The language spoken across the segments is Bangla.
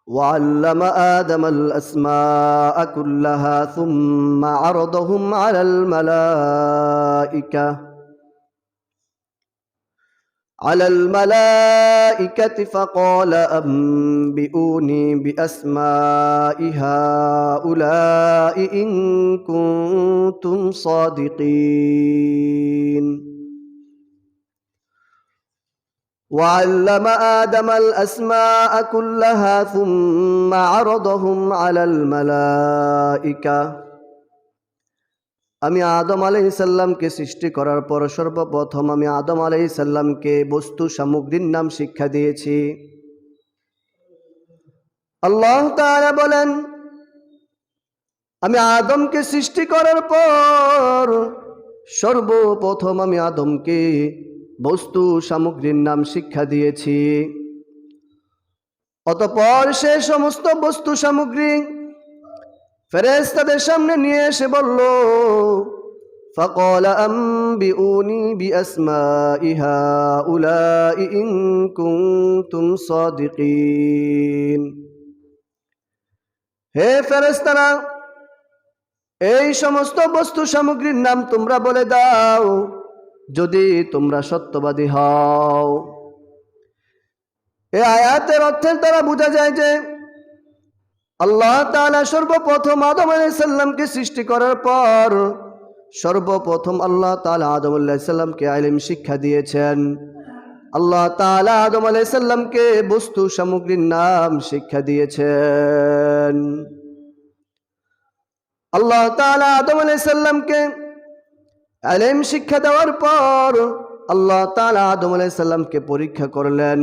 وعلم آدم الأسماء كلها ثم عرضهم على الملائكة فقال أنبئوني بأسماء هؤلاء إن كنتم صادقين وعلم آدم الأسماء كلها ثم عرضهم على الملائكة আমি আদম আলাইহিস সালামকে সৃষ্টি করার পর সর্বপ্রথম আমি আদম আলাইহিস সালামকে বস্তু সামগ্রীর নাম শিক্ষা দিয়েছি। আল্লাহ তাআলা বলেন, আমি আদমকে সৃষ্টি করার পর সর্বপ্রথম আমি আদমকে বস্তু সামগ্রীর নাম শিক্ষা দিয়েছি। অতঃপর সে সমস্ত বস্তু সামগ্রী ফেরেশতাদের সামনে নিয়ে এসে বলল, ফাকালা আনবিউনি বিআসমাই হাউলাই ইন কুনতুম সাদিকিন। হে ফেরেশতারা, এই সমস্ত বস্তু সামগ্রীর নাম তোমরা বলে দাও যদি তোমরা সত্যবাদী হও। এই আয়াতের অর্থের দ্বারা বোঝা যায় যে আল্লাহ তাআলা সর্বপ্রথম আদম আলাইহিস সালামকে সৃষ্টি করার পর সর্বপ্রথম আল্লাহ তাআলা আদম আলাইহিস সালামকে ইলম শিক্ষা দিয়েছেন। আল্লাহ তাআলা আদম আলাইহিস সালামকে বস্তু সামগ্রীর নাম শিক্ষা দিয়েছেন। আল্লাহ তাআলা আদম আলাইহিস সালামকে ইলম শিক্ষা দেওয়ার পর আল্লাহ তাআলা আদম আলাইহিস সালামকে পরীক্ষা করলেন।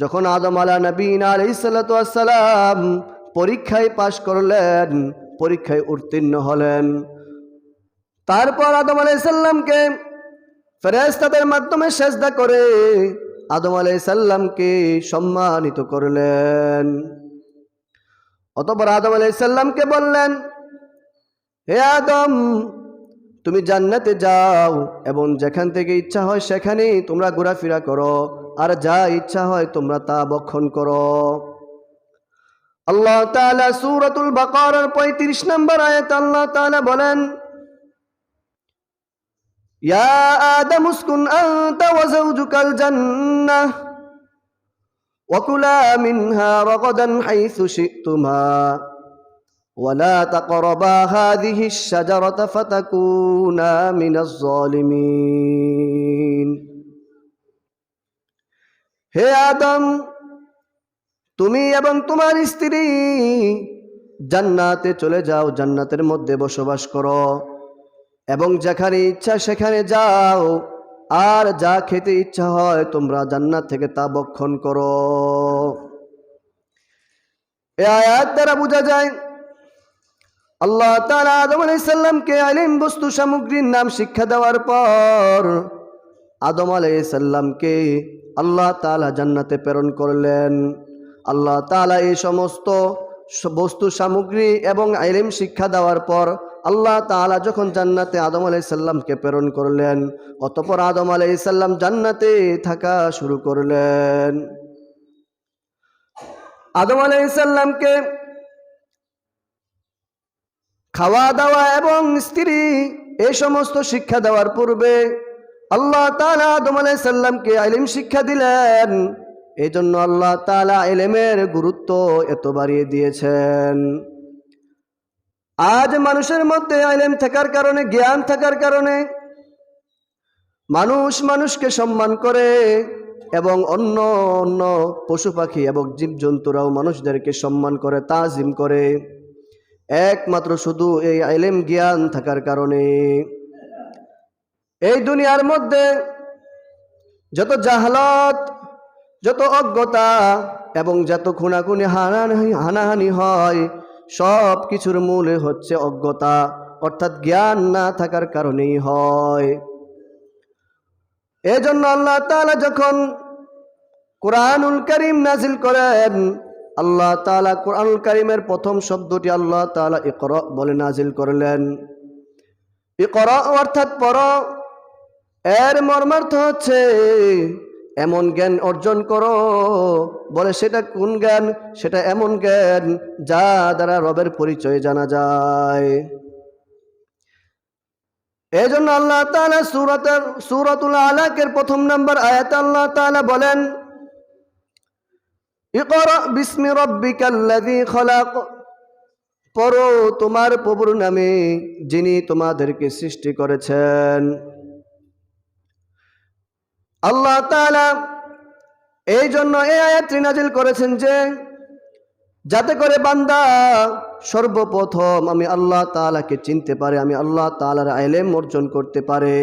যখন আদম আলাইহিস সালাতু ওয়াস সালাম পরীক্ষায় পাশ করলেন, পরীক্ষায় উত্তীর্ণ হলেন, তারপর আদম আলাইহিস সালামকে ফেরেশতাদের মাধ্যমে সিজদা করে আদম আলাইহিস সালামকে সম্মানিত করলেন। অতঃপর আদম আলাইহিস সালামকে বললেন, হে আদম, তুমি জান্নাতে যাও এবং যেখান থেকে ইচ্ছা হয় সেখানেই তোমরা ঘোরাফেরা করো, আর যা ইচ্ছা হয় তোমরা তা ভক্ষণ করো। আল্লাহ তাআলা সূরাতুল বাকারার ৩৫ নম্বর আয়াতে আল্লাহ তাআলা বলেন, ইয়া আদম উসকুন আনতা ওয়া যাওজুকাল জান্নাহ ওয়া কুলা মিনহা রাগাদান হাইসু শি'তুমা ওয়া লা তাকরাবা হাযিহিশ শাজারাতা ফাতাকুনা মিনাজ জালিমিন। হে আদম, তুমি এবং তোমার স্ত্রী জান্নাতে চলে যাও, জান্নাতের মধ্যে বসবাস করো এবং যেখানে ইচ্ছা সেখানে যাও, আর যা খেতে ইচ্ছা হয় তোমরা জান্নাত থেকে তা ভক্ষণ করো। এই আয়াত দ্বারা বোঝা যায় আল্লাহ তাআলা আদম আলাইহিস সালামকে ইলম বস্তু সামগ্রীর নাম শিক্ষা দেওয়ার পর আদম আলাইহিস সালামকে আল্লাহ তাআলা জান্নাতে প্রেরণ করলেন। আল্লাহ তাআলা এই সমস্ত বস্তু সামগ্রী এবং ইলম শিক্ষা দেওয়ার পর আল্লাহ তাআলা যখন জান্নাতে আদম আলাইহিস সালামকে প্রেরণ করলেন, অতঃপর আদম আলাইহিস সালাম জান্নাতে থাকা শুরু করলেন। আদম আলাইহিস সালামকে খাওয়া দাওয়া এবং স্ত্রী এই সমস্ত শিক্ষা দেওয়ার পূর্বে আল্লাহ তাআলা আদম আলাইহিস সালামকে ইলম শিক্ষা দিলেন। এই জন্য আল্লাহ তাআলা ইলমের গুরুত্ব এত বাড়িয়ে দিয়েছেন। আজ মানুষের মধ্যে ইলম থাকার কারণে, জ্ঞান থাকার কারণে মানুষ মানুষকে সম্মান করে এবং অন্য অন্য পশু পাখি এবং জীবজন্তুরাও মানুষদেরকে সম্মান করে, তাজিম করে, একমাত্র শুধু এই ইলম জ্ঞান থাকার কারণে। এই দুনিয়ার মধ্যে যত জাহালত, যত অজ্ঞতা এবং যত খুনাখুনি হানাহানি হয়, সব কিছুর মূলে হচ্ছে অজ্ঞতা, অর্থাৎ জ্ঞান না থাকার কারণেই হয়। এজন্য আল্লাহ তাআলা যখন কুরআনুল কারীম নাজিল করেন, আল্লাহ তাআলা কুরআনুল কারীমের প্রথম শব্দটি আল্লাহ তাআলা ইকরা বলে নাজিল করলেন। ইকরা অর্থাৎ পড়ো, এর মর্মার্থ হচ্ছে এমন জ্ঞান অর্জন করো। বলে সেটা কোন জ্ঞান? সেটা এমন জ্ঞান যা দ্বারা রবের পরিচয় জানা যায়। এই জন্য আল্লাহ তাআলা সূরাতুল আলাকের 1 নম্বর আয়াতে আল্লাহ তাআলা বলেন, ইকরা বিসমি রাব্বিকাল্লাযী খলাক, পড়ো তোমার প্রভুর নামে যিনি তোমাদেরকে সৃষ্টি করেছেন। আল্লাহ তাআলা এই জন্য এই আয়াতটি নাজিল করেছেন যে যাতে করে বান্দা সর্বপ্রথম আমি আল্লাহ তাআলাকে চিনতে পারে, আমি আল্লাহ তাআলার ইলম অর্জন করতে পারে।